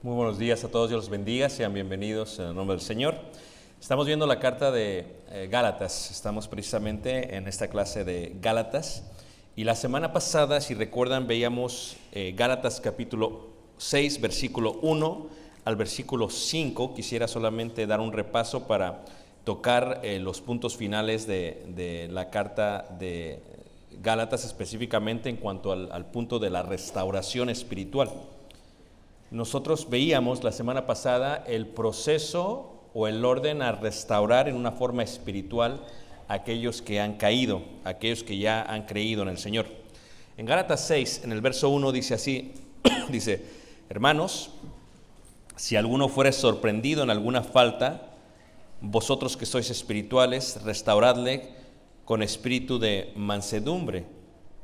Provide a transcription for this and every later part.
Muy buenos días a todos, Dios los bendiga, sean bienvenidos en el nombre del Señor. Estamos viendo la carta de Gálatas, estamos precisamente en esta clase de Gálatas y la semana pasada, si recuerdan, veíamos Gálatas capítulo 6, versículo 1 al versículo 5. Quisiera solamente dar un repaso para tocar los puntos finales de la carta de Gálatas, específicamente en cuanto al punto de la restauración espiritual. Nosotros veíamos la semana pasada el proceso o el orden a restaurar en una forma espiritual a aquellos que han caído, a aquellos que ya han creído en el Señor. En Gálatas 6, en el verso 1 dice así, dice: hermanos, si alguno fuere sorprendido en alguna falta, vosotros que sois espirituales, restauradle con espíritu de mansedumbre.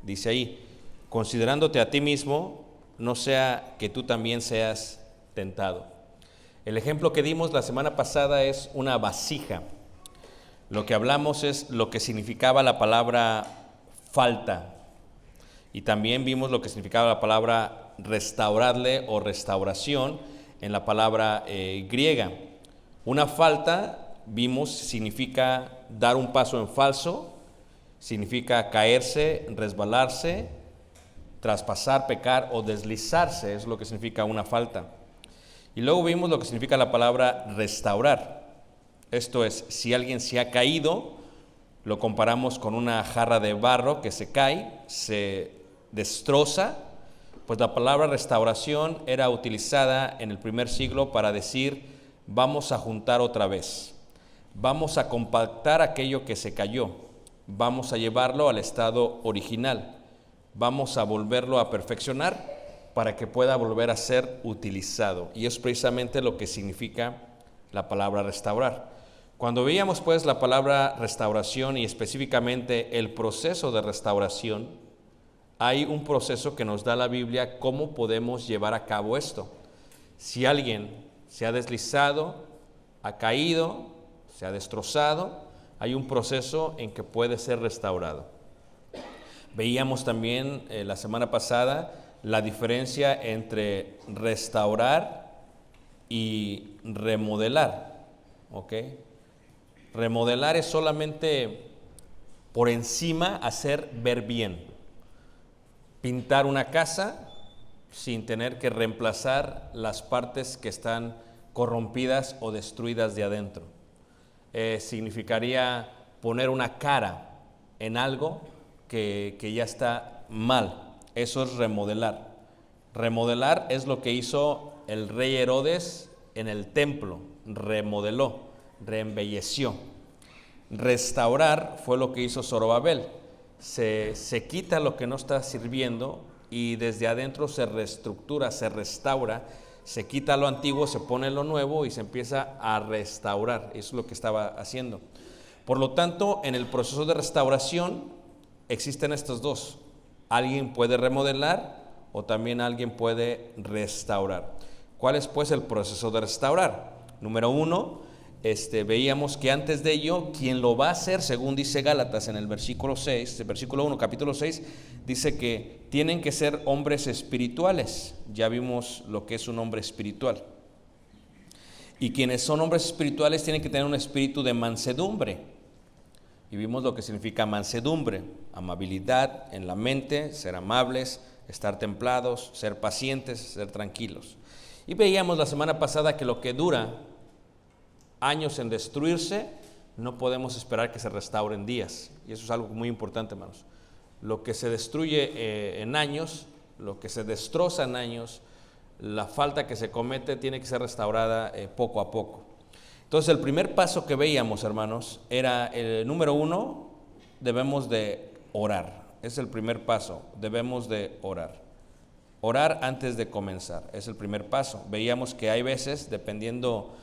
Dice ahí, considerándote a ti mismo, no sea que tú también seas tentado. El ejemplo que dimos la semana pasada es una vasija. Lo que hablamos es lo que significaba la palabra falta. Y también vimos lo que significaba la palabra restaurarle o restauración en la palabra griega. Una falta, vimos, significa dar un paso en falso, significa caerse, resbalarse, traspasar, pecar o deslizarse, es lo que significa una falta. Y luego vimos lo que significa la palabra restaurar. Esto es, si alguien se ha caído, lo comparamos con una jarra de barro que se cae, se destroza, pues la palabra restauración era utilizada en el primer siglo para decir, vamos a juntar otra vez, vamos a compactar aquello que se cayó, vamos a llevarlo al estado original. Vamos a volverlo a perfeccionar para que pueda volver a ser utilizado. Y es precisamente lo que significa la palabra restaurar. Cuando veíamos pues la palabra restauración y específicamente el proceso de restauración, hay un proceso que nos da la Biblia cómo podemos llevar a cabo esto. Si alguien se ha deslizado, ha caído, se ha destrozado, hay un proceso en que puede ser restaurado. Veíamos también la semana pasada la diferencia entre restaurar y remodelar, ¿ok? Remodelar es solamente por encima hacer ver bien. Pintar una casa sin tener que reemplazar las partes que están corrompidas o destruidas de adentro. Significaría poner una cara en algo que ya está mal. Eso es remodelar. Remodelar es lo que hizo el rey Herodes en el templo, remodeló, reembelleció. Restaurar fue lo que hizo Zorobabel. Se quita lo que no está sirviendo y desde adentro se reestructura, se restaura, se quita lo antiguo, se pone lo nuevo y se empieza a restaurar. Eso es lo que estaba haciendo. Por lo tanto, en el proceso de restauración existen estos dos. Alguien puede remodelar o también alguien puede restaurar. ¿Cuál es pues el proceso de restaurar? Número uno, veíamos que antes de ello, quien lo va a hacer, según dice Gálatas en el versículo 6, el versículo 1, capítulo 6, dice que tienen que ser hombres espirituales. Ya vimos lo que es un hombre espiritual. Y quienes son hombres espirituales tienen que tener un espíritu de mansedumbre. Y vimos lo que significa mansedumbre, amabilidad en la mente, ser amables, estar templados, ser pacientes, ser tranquilos. Y veíamos la semana pasada que lo que dura años en destruirse, no podemos esperar que se restaure en días. Y eso es algo muy importante, hermanos. Lo que se destruye en años, lo que se destroza en años, la falta que se comete tiene que ser restaurada poco a poco. Entonces el primer paso que veíamos, hermanos, era el número uno, debemos de orar. Es el primer paso, debemos de orar. Orar antes de comenzar, es el primer paso. Veíamos que hay veces, dependiendo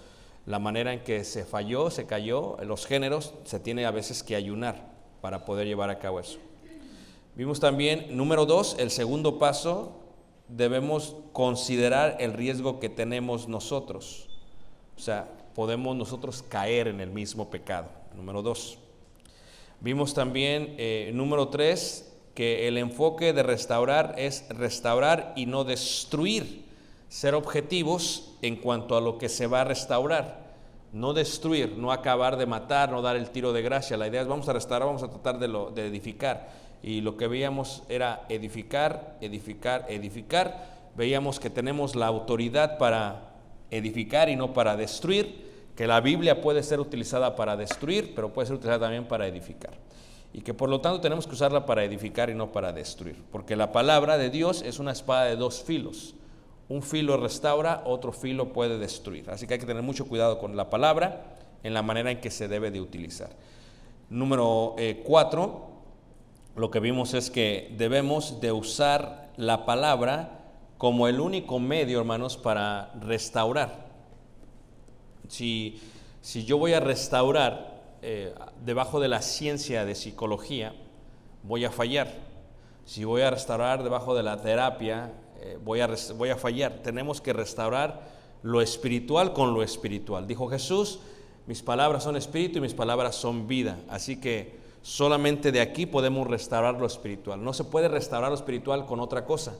la manera en que se falló, se cayó, los géneros, se tiene a veces que ayunar para poder llevar a cabo eso. Vimos también, número dos, el segundo paso, debemos considerar el riesgo que tenemos nosotros. O sea, podemos nosotros caer en el mismo pecado. Número 2. Vimos también, número 3, que el enfoque de restaurar es restaurar y no destruir, ser objetivos en cuanto a lo que se va a restaurar. No destruir, no acabar de matar, no dar el tiro de gracia. La idea es vamos a restaurar, vamos a tratar de edificar. Y lo que veíamos era edificar, edificar, edificar. Veíamos que tenemos la autoridad para edificar y no para destruir, que la Biblia puede ser utilizada para destruir, pero puede ser utilizada también para edificar. Y que por lo tanto tenemos que usarla para edificar y no para destruir. Porque la palabra de Dios es una espada de dos filos. Un filo restaura, otro filo puede destruir. Así que hay que tener mucho cuidado con la palabra en la manera en que se debe de utilizar. Número 4, lo que vimos es que debemos de usar la palabra como el único medio, hermanos, para restaurar. Si yo voy a restaurar debajo de la ciencia de psicología, voy a fallar. Si voy a restaurar debajo de la terapia, voy a fallar. Tenemos que restaurar lo espiritual con lo espiritual. Dijo Jesús, mis palabras son espíritu y mis palabras son vida. Así que solamente de aquí podemos restaurar lo espiritual. No se puede restaurar lo espiritual con otra cosa.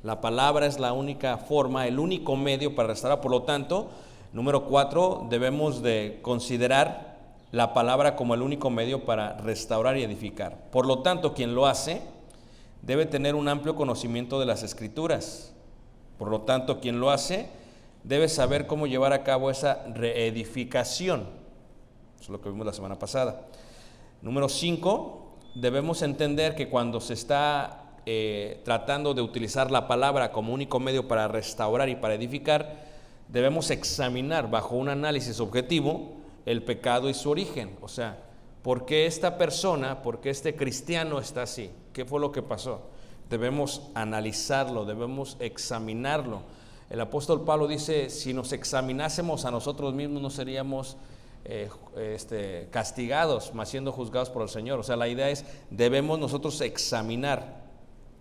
La palabra es la única forma, el único medio para restaurar. Por lo tanto, número 4, debemos de considerar la palabra como el único medio para restaurar y edificar. Por lo tanto, quien lo hace debe tener un amplio conocimiento de las Escrituras. Por lo tanto, quien lo hace debe saber cómo llevar a cabo esa reedificación. Eso es lo que vimos la semana pasada. Número 5, debemos entender que cuando se está tratando de utilizar la palabra como único medio para restaurar y para edificar, debemos examinar bajo un análisis objetivo el pecado y su origen. O sea, ¿por qué esta persona, por qué este cristiano está así? ¿Qué fue lo que pasó? Debemos analizarlo, debemos examinarlo. El apóstol Pablo dice, si nos examinásemos a nosotros mismos no seríamos castigados, mas siendo juzgados por el Señor. O sea, la idea es, debemos nosotros examinar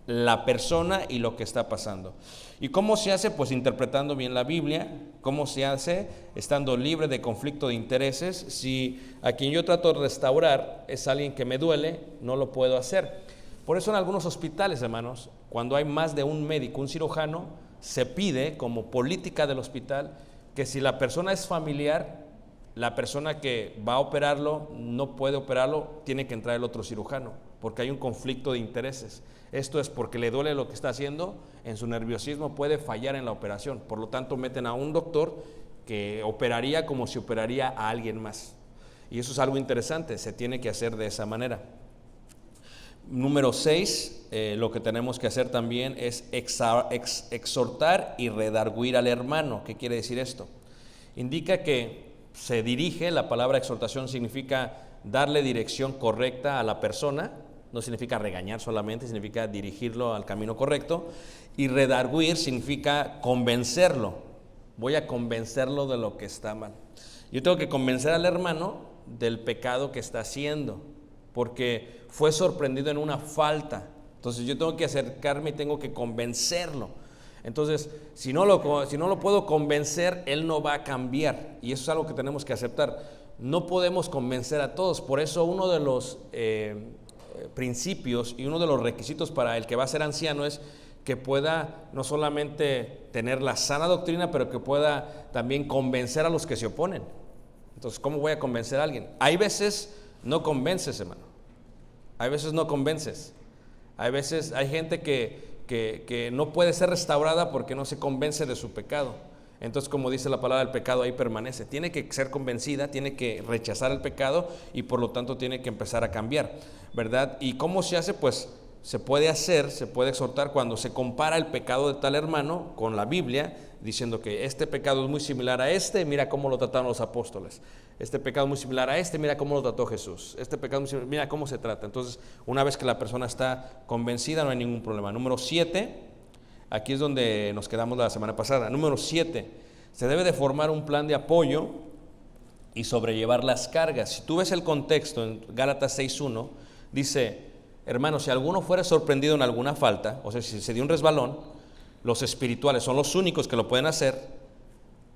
la persona y lo que está pasando. ¿Y cómo se hace? Pues interpretando bien la Biblia. ¿Cómo se hace? Estando libre de conflicto de intereses. Si a quien yo trato de restaurar es alguien que me duele, no lo puedo hacer. Por eso en algunos hospitales, hermanos, cuando hay más de un médico, un cirujano, se pide como política del hospital que si la persona es familiar, la persona que va a operarlo no puede operarlo, tiene que entrar el otro cirujano, porque hay un conflicto de intereses. Esto es porque le duele lo que está haciendo, en su nerviosismo puede fallar en la operación. Por lo tanto, meten a un doctor que operaría como si operaría a alguien más. Y eso es algo interesante, se tiene que hacer de esa manera. Número 6, lo que tenemos que hacer también es exhortar y redarguir al hermano. ¿Qué quiere decir esto? Indica que se dirige, la palabra exhortación significa darle dirección correcta a la persona, no significa regañar solamente, significa dirigirlo al camino correcto, y redarguir significa convencerlo. Voy a convencerlo de lo que está mal. Yo tengo que convencer al hermano del pecado que está haciendo, porque fue sorprendido en una falta. Entonces yo tengo que acercarme y tengo que convencerlo. Entonces, si no lo puedo convencer, él no va a cambiar. Y eso es algo que tenemos que aceptar. No podemos convencer a todos. Por eso uno de los principios y uno de los requisitos para el que va a ser anciano es que pueda no solamente tener la sana doctrina, pero que pueda también convencer a los que se oponen. Entonces, ¿cómo voy a convencer a alguien? Hay veces no convences, hermano. Hay veces no convences. Hay veces hay gente que no puede ser restaurada porque no se convence de su pecado. Entonces, como dice la palabra, el pecado ahí permanece. Tiene que ser convencida, tiene que rechazar el pecado y por lo tanto tiene que empezar a cambiar, ¿verdad? ¿Y cómo se hace? Pues se puede exhortar cuando se compara el pecado de tal hermano con la Biblia, diciendo que este pecado es muy similar a este, mira cómo lo trataron los apóstoles. Este pecado es muy similar a este, mira cómo lo trató Jesús. Este pecado es muy similar, mira cómo se trata. Entonces, una vez que la persona está convencida, no hay ningún problema. Número 7, aquí es donde nos quedamos la semana pasada. Número 7, se debe de formar un plan de apoyo y sobrellevar las cargas. Si tú ves el contexto en Gálatas 6:1, dice: hermanos, si alguno fuera sorprendido en alguna falta, o sea, si se dio un resbalón, los espirituales son los únicos que lo pueden hacer,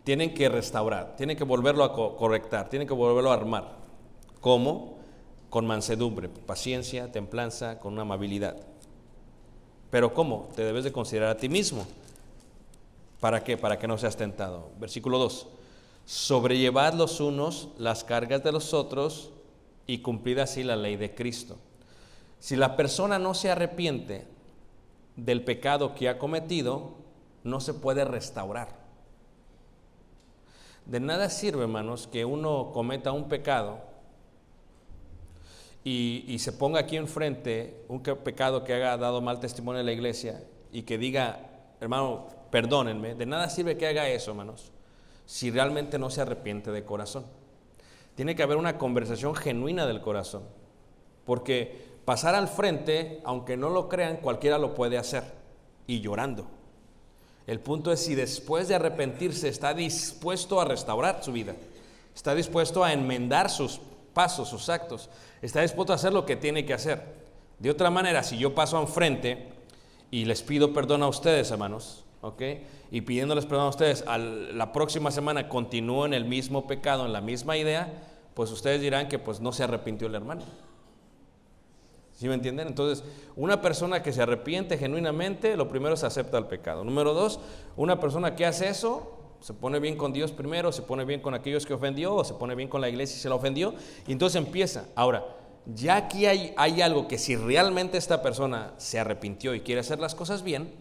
tienen que restaurar, tienen que volverlo a correctar, tienen que volverlo a armar. ¿Cómo? Con mansedumbre, paciencia, templanza, con una amabilidad. Pero ¿cómo? Te debes de considerar a ti mismo. ¿Para qué? Para que no seas tentado. Versículo 2. Sobrellevad los unos las cargas de los otros y cumplid así la ley de Cristo. Si la persona no se arrepiente del pecado que ha cometido, no se puede restaurar. De nada sirve, hermanos, que uno cometa un pecado y se ponga aquí enfrente un pecado que haya dado mal testimonio en la iglesia y que diga, hermano, perdónenme. De nada sirve que haga eso, hermanos, si realmente no se arrepiente de corazón. Tiene que haber una conversación genuina del corazón, porque pasar al frente, aunque no lo crean, cualquiera lo puede hacer, y llorando. El punto es si después de arrepentirse está dispuesto a restaurar su vida, está dispuesto a enmendar sus pasos, sus actos, está dispuesto a hacer lo que tiene que hacer. De otra manera, si yo paso enfrente y les pido perdón a ustedes, hermanos, ¿okay? Y pidiéndoles perdón a ustedes, la próxima semana continúo en el mismo pecado, en la misma idea, pues ustedes dirán que pues no se arrepintió el hermano. ¿Sí me entienden? Entonces, una persona que se arrepiente genuinamente, lo primero es acepta el pecado. Número 2, una persona que hace eso, se pone bien con Dios primero, se pone bien con aquellos que ofendió, o se pone bien con la iglesia y se la ofendió, y entonces empieza. Ahora, ya aquí hay algo que si realmente esta persona se arrepintió y quiere hacer las cosas bien,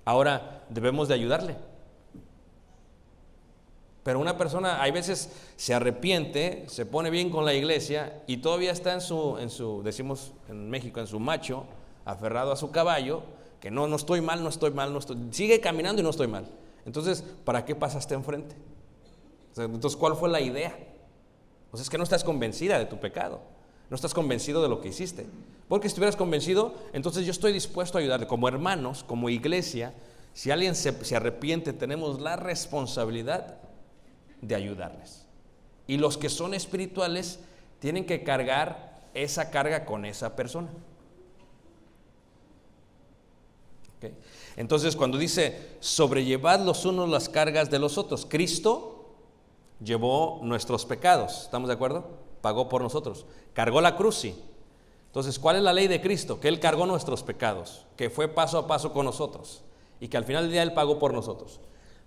ahora debemos de ayudarle. Pero una persona, hay veces se arrepiente, se pone bien con la iglesia y todavía está en su, decimos en México, en su macho, aferrado a su caballo, que no estoy mal, sigue caminando y no estoy mal. Entonces, ¿para qué pasaste enfrente? Entonces, ¿cuál fue la idea? Pues es que no estás convencida de tu pecado, no estás convencido de lo que hiciste. Porque si estuvieras convencido, entonces yo estoy dispuesto a ayudarle. Como hermanos, como iglesia, si alguien se arrepiente, tenemos la responsabilidad de ayudarles. Y los que son espirituales tienen que cargar esa carga con esa persona. ¿Okay? Entonces, cuando dice sobrellevad los unos las cargas de los otros, Cristo llevó nuestros pecados, ¿estamos de acuerdo? Pagó por nosotros, cargó la cruz, sí. Entonces, ¿cuál es la ley de Cristo? Que Él cargó nuestros pecados, que fue paso a paso con nosotros y que al final del día Él pagó por nosotros.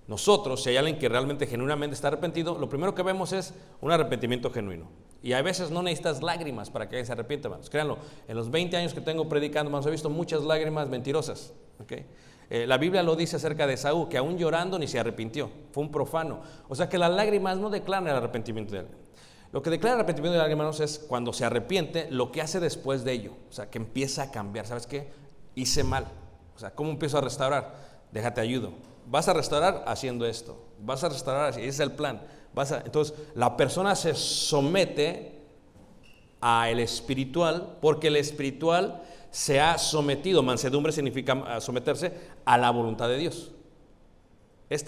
Nosotros, si hay alguien que realmente, genuinamente está arrepentido, lo primero que vemos es un arrepentimiento genuino. Y a veces no necesitas lágrimas para que alguien se arrepienta, hermanos. Créanlo, en los 20 años que tengo predicando, hermanos, he visto muchas lágrimas mentirosas. ¿Okay? La Biblia lo dice acerca de Esaú, que aún llorando ni se arrepintió, fue un profano. O sea que las lágrimas no declaran el arrepentimiento de alguien. Lo que declara el arrepentimiento de alguien, hermanos, es cuando se arrepiente, lo que hace después de ello. O sea, que empieza a cambiar. ¿Sabes qué? Hice mal. O sea, ¿cómo empiezo a restaurar? Déjate ayudo. Vas a restaurar haciendo esto. Vas a restaurar así. Ese es el plan. Entonces, la persona se somete al espiritual, porque el espiritual se ha sometido. Mansedumbre significa someterse a la voluntad de Dios.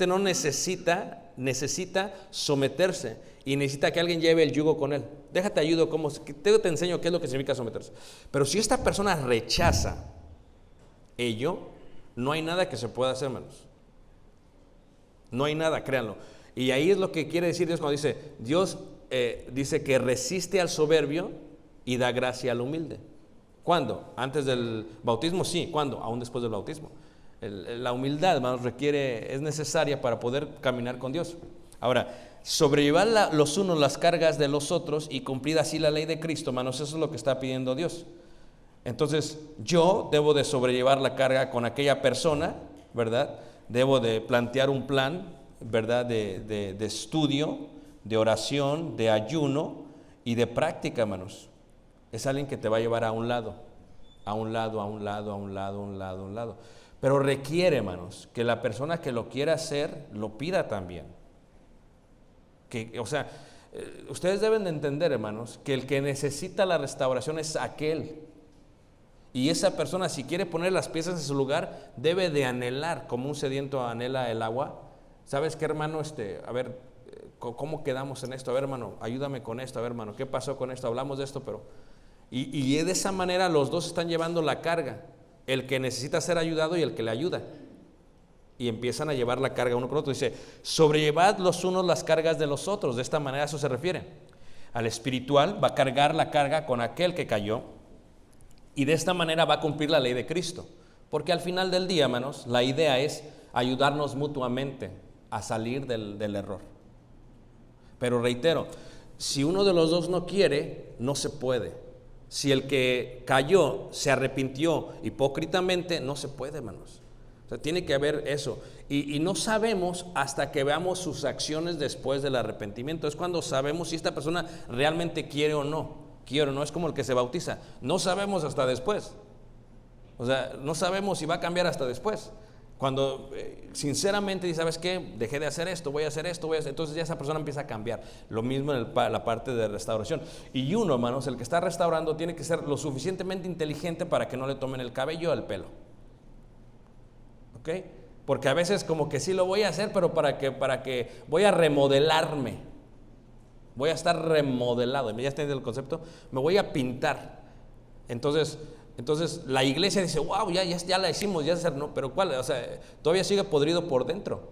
No necesita someterse y necesita que alguien lleve el yugo con él. Déjate ayudo, te enseño qué es lo que significa someterse. Pero si esta persona rechaza ello, no hay nada que se pueda hacer, hermanos. No hay nada, créanlo. Y ahí es lo que quiere decir Dios cuando Dios dice que resiste al soberbio y da gracia al humilde. ¿Cuándo? ¿Antes del bautismo? Sí. ¿Cuándo? Aún después del bautismo. La humildad, hermanos, es necesaria para poder caminar con Dios. Ahora, sobrellevar los unos las cargas de los otros y cumplir así la ley de Cristo, hermanos, eso es lo que está pidiendo Dios. Entonces, yo debo de sobrellevar la carga con aquella persona, ¿verdad? Debo de plantear un plan, ¿verdad? De estudio, de oración, de ayuno y de práctica, hermanos. Es alguien que te va a llevar a un lado. Pero requiere, hermanos, que la persona que lo quiera hacer, lo pida también. Ustedes deben de entender, hermanos, que el que necesita la restauración es aquel. Y esa persona, si quiere poner las piezas en su lugar, debe de anhelar, como un sediento anhela el agua. ¿Sabes qué, hermano? A ver, ¿cómo quedamos en esto? A ver, hermano, ayúdame con esto. A ver, hermano, ¿qué pasó con esto? Hablamos de esto, pero... Y de esa manera los dos están llevando la carga. El que necesita ser ayudado y el que le ayuda. Y empiezan a llevar la carga uno por otro. Dice, sobrellevad los unos las cargas de los otros. De esta manera eso se refiere. Al espiritual va a cargar la carga con aquel que cayó. Y de esta manera va a cumplir la ley de Cristo. Porque al final del día, hermanos, la idea es ayudarnos mutuamente a salir del error. Pero reitero, si uno de los dos no quiere, no se puede. Si el que cayó se arrepintió hipócritamente, no se puede, hermanos. O sea, tiene que haber eso. Y no sabemos hasta que veamos sus acciones después del arrepentimiento. Es cuando sabemos si esta persona realmente quiere o no. Quiere o no, es como el que se bautiza. No sabemos hasta después. O sea, no sabemos si va a cambiar hasta después. Cuando sinceramente dice, ¿sabes qué? Dejé de hacer esto, voy a hacer esto, entonces ya esa persona empieza a cambiar. Lo mismo en la parte de restauración. Y uno, hermanos, el que está restaurando tiene que ser lo suficientemente inteligente para que no le tomen el cabello al pelo. ¿Ok? Porque a veces como que sí lo voy a hacer, pero para que voy a remodelarme. Voy a estar remodelado. ¿Ya entiendes el concepto? Me voy a pintar. Entonces la iglesia dice, wow, ya la hicimos, no, pero ¿cuál? O sea, todavía sigue podrido por dentro.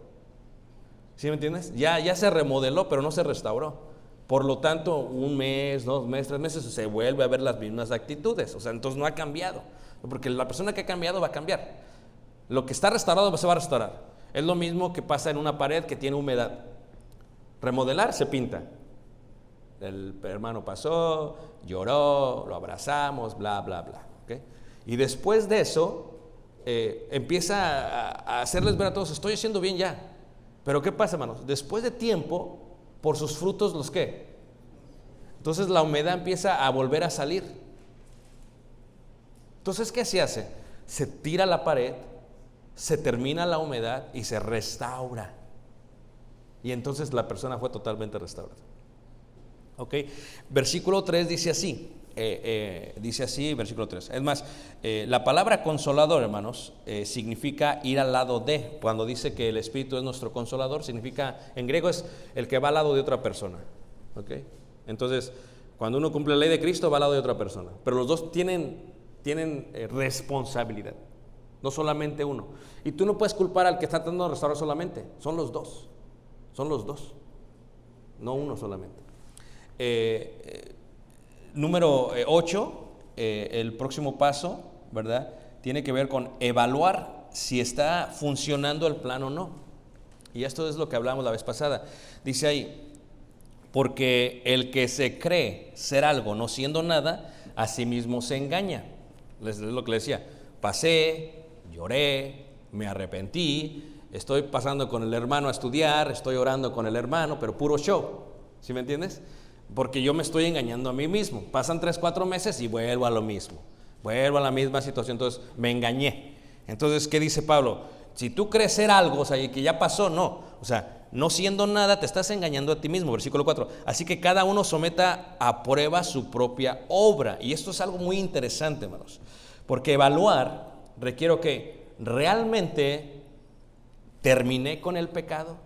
¿Sí me entiendes? Ya se remodeló, pero no se restauró. Por lo tanto, 1 mes, 2 meses, 3 meses se vuelve a ver las mismas actitudes. O sea, entonces no ha cambiado. Porque la persona que ha cambiado va a cambiar. Lo que está restaurado se va a restaurar. Es lo mismo que pasa en una pared que tiene humedad. Remodelar se pinta. El hermano pasó, lloró, lo abrazamos, bla, bla, bla. ¿Okay? Y después de eso, empieza a hacerles ver a todos, estoy haciendo bien ya. Pero ¿qué pasa, hermanos? Después de tiempo, por sus frutos, ¿los qué? Entonces la humedad empieza a volver a salir. Entonces, ¿qué se hace? Se tira la pared, se termina la humedad y se restaura. Y entonces la persona fue totalmente restaurada. ¿Ok? Versículo 3 dice así. Dice así, versículo 3. Es más, la palabra consolador, hermanos, significa ir al lado de. Cuando dice que el Espíritu es nuestro consolador, significa, en griego es el que va al lado de otra persona. ¿Ok? Entonces, cuando uno cumple la ley de Cristo, va al lado de otra persona. Pero los dos tienen responsabilidad, no solamente uno. Y tú no puedes culpar al que está tratando de restaurar solamente, son los dos, no uno solamente. Número 8, el próximo paso, ¿verdad? Tiene que ver con evaluar si está funcionando el plan o no. Y esto es lo que hablamos la vez pasada. Dice ahí, porque el que se cree ser algo no siendo nada, a sí mismo se engaña. Es lo que le decía, pasé, lloré, me arrepentí, estoy pasando con el hermano a estudiar, estoy orando con el hermano, pero puro show, ¿sí me entiendes? Porque yo me estoy engañando a mí mismo. Pasan 3-4 meses y vuelvo a lo mismo, vuelvo a la misma situación, entonces me engañé. Entonces, ¿qué dice Pablo? Si tú crees ser algo, o sea, y que ya pasó, no, o sea, no siendo nada, te estás engañando a ti mismo. Versículo 4. Así que cada uno someta a prueba su propia obra. Y esto es algo muy interesante, hermanos. Porque evaluar requiere que realmente terminé con el pecado,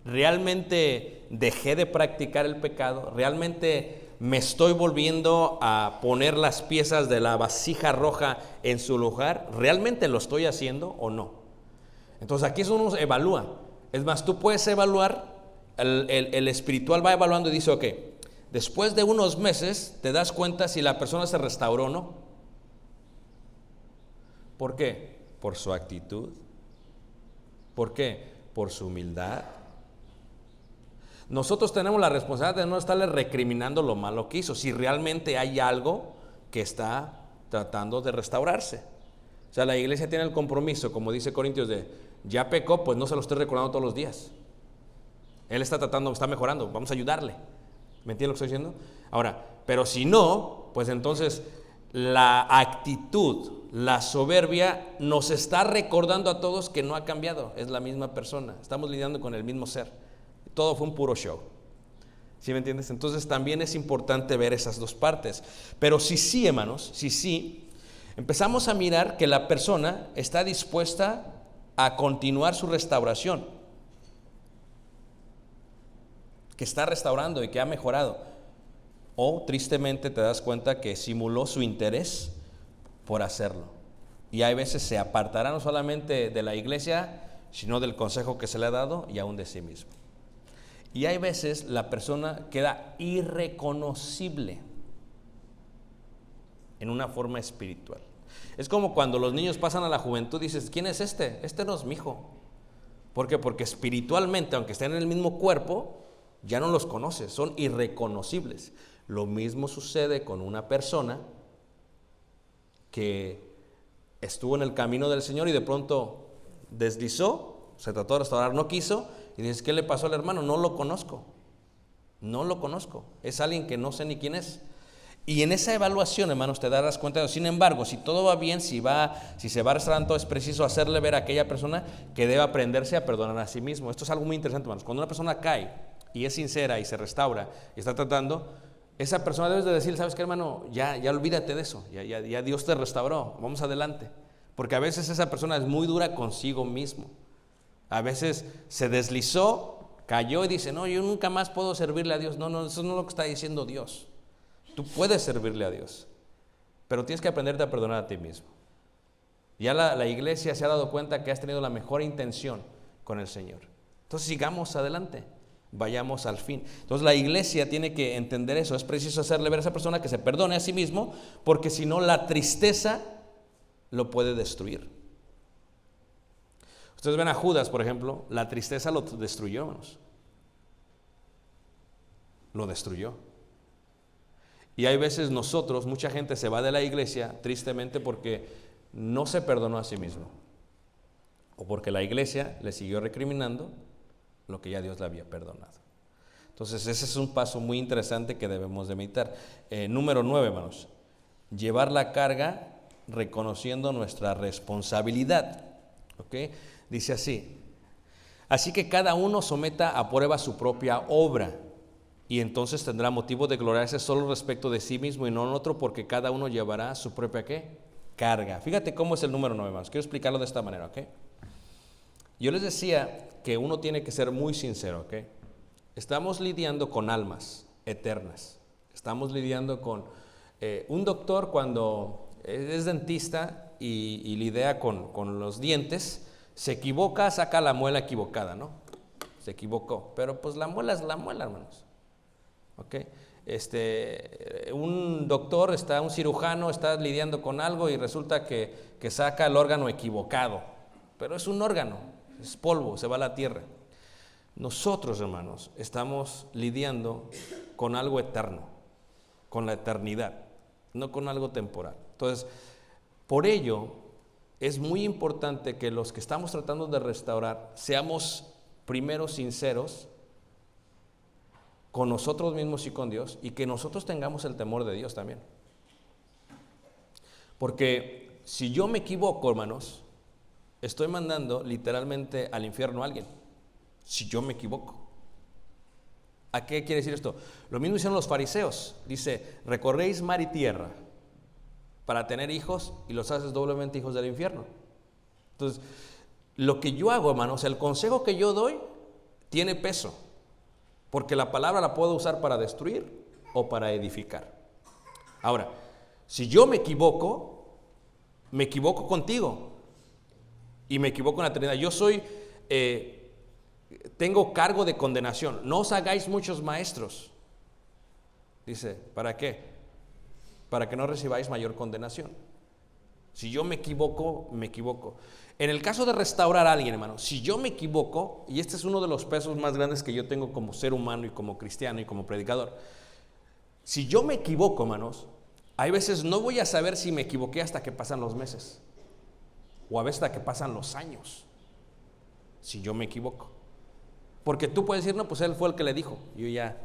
realmente dejé de practicar el pecado, realmente me estoy volviendo a poner las piezas de la vasija roja en su lugar, ¿realmente lo estoy haciendo o no? Entonces aquí uno evalúa. Es más, tú puedes evaluar, el espiritual va evaluando y dice, ok, después de unos meses te das cuenta si la persona se restauró o no. ¿Por qué? Por su actitud. ¿Por qué? Por su humildad. Nosotros tenemos la responsabilidad de no estarle recriminando lo malo que hizo, si realmente hay algo que está tratando de restaurarse. O sea, la iglesia tiene el compromiso, como dice Corintios, de ya pecó, pues no se lo estoy recordando todos los días. Él está tratando, está mejorando, vamos a ayudarle. ¿Me entiendes lo que estoy diciendo? Ahora, pero si no, pues entonces la actitud, la soberbia nos está recordando a todos que no ha cambiado, es la misma persona, estamos lidiando con el mismo ser. Todo fue un puro show. ¿Sí me entiendes? Entonces también es importante ver esas dos partes. Pero si sí, hermanos, si empezamos a mirar que la persona está dispuesta a continuar su restauración, que está restaurando y que ha mejorado, o tristemente te das cuenta que simuló su interés por hacerlo, y hay veces se apartará no solamente de la iglesia, sino del consejo que se le ha dado y aún de sí mismo. Y hay veces la persona queda irreconocible en una forma espiritual. Es como cuando los niños pasan a la juventud y dices, ¿quién es este? Este no es mi hijo. ¿Por qué? Porque espiritualmente, aunque estén en el mismo cuerpo, ya no los conoces, son irreconocibles. Lo mismo sucede con una persona que estuvo en el camino del Señor y de pronto deslizó, se trató de restaurar, no quiso, y dices, ¿qué le pasó al hermano? No lo conozco, es alguien que no sé ni quién es. Y en esa evaluación, hermanos, te darás cuenta. Sin embargo, si todo va bien, si se va restaurando, es preciso hacerle ver a aquella persona que debe aprenderse a perdonar a sí mismo. Esto es algo muy interesante, hermanos. Cuando una persona cae y es sincera y se restaura y está tratando, esa persona debes de decir, ¿sabes qué, hermano? Ya olvídate de eso, ya Dios te restauró, vamos adelante. Porque a veces esa persona es muy dura consigo mismo. A veces se deslizó, cayó y dice, no, yo nunca más puedo servirle a Dios. No, eso no es lo que está diciendo Dios. Tú puedes servirle a Dios, pero tienes que aprenderte a perdonar a ti mismo. Ya la iglesia se ha dado cuenta que has tenido la mejor intención con el Señor. Entonces sigamos adelante, vayamos al fin. Entonces la iglesia tiene que entender eso. Es preciso hacerle ver a esa persona que se perdone a sí mismo, porque si no, la tristeza lo puede destruir. Ustedes ven a Judas, por ejemplo, la tristeza lo destruyó, hermanos. Lo destruyó. Y hay veces mucha gente se va de la iglesia tristemente porque no se perdonó a sí mismo, o porque la iglesia le siguió recriminando lo que ya Dios le había perdonado. Entonces ese es un paso muy interesante que debemos de meditar. Número 9, hermanos, llevar la carga reconociendo nuestra responsabilidad. ¿Okay? Dice así que cada uno someta a prueba su propia obra, y entonces tendrá motivo de gloriarse solo respecto de sí mismo y no en otro, porque cada uno llevará su propia ¿qué? Carga. Fíjate cómo es el número 9, hermanos. Quiero explicarlo de esta manera, ¿ok? Yo les decía que uno tiene que ser muy sincero, ¿ok? Estamos lidiando con almas eternas. Estamos lidiando con un doctor cuando es dentista y lidia con los dientes, se equivoca, saca la muela equivocada, ¿no? Se equivocó, pero pues la muela es la muela, hermanos. Okay. Un doctor, un cirujano está lidiando con algo y resulta que saca el órgano equivocado, pero es un órgano, es polvo, se va a la tierra. Nosotros, hermanos, estamos lidiando con algo eterno, con la eternidad, no con algo temporal. Entonces, por ello es muy importante que los que estamos tratando de restaurar seamos primero sinceros con nosotros mismos y con Dios, y que nosotros tengamos el temor de Dios también. Porque si yo me equivoco, hermanos, estoy mandando literalmente al infierno a alguien. Si yo me equivoco. ¿A qué quiere decir esto? Lo mismo hicieron los fariseos. Dice, recorréis mar y tierra para tener hijos y los haces doblemente hijos del infierno. Entonces, lo que yo hago, hermanos, el consejo que yo doy tiene peso. Porque la palabra la puedo usar para destruir o para edificar. Ahora, si yo me equivoco contigo y me equivoco en la Trinidad. Yo tengo cargo de condenación. No os hagáis muchos maestros. Dice, ¿para qué? Para que no recibáis mayor condenación. Si yo me equivoco, me equivoco. En el caso de restaurar a alguien, hermano, si yo me equivoco, y este es uno de los pesos más grandes que yo tengo como ser humano y como cristiano y como predicador, si yo me equivoco, hermanos, hay veces no voy a saber si me equivoqué hasta que pasan los meses, o a veces hasta que pasan los años, si yo me equivoco. Porque tú puedes decir, no, pues él fue el que le dijo, yo ya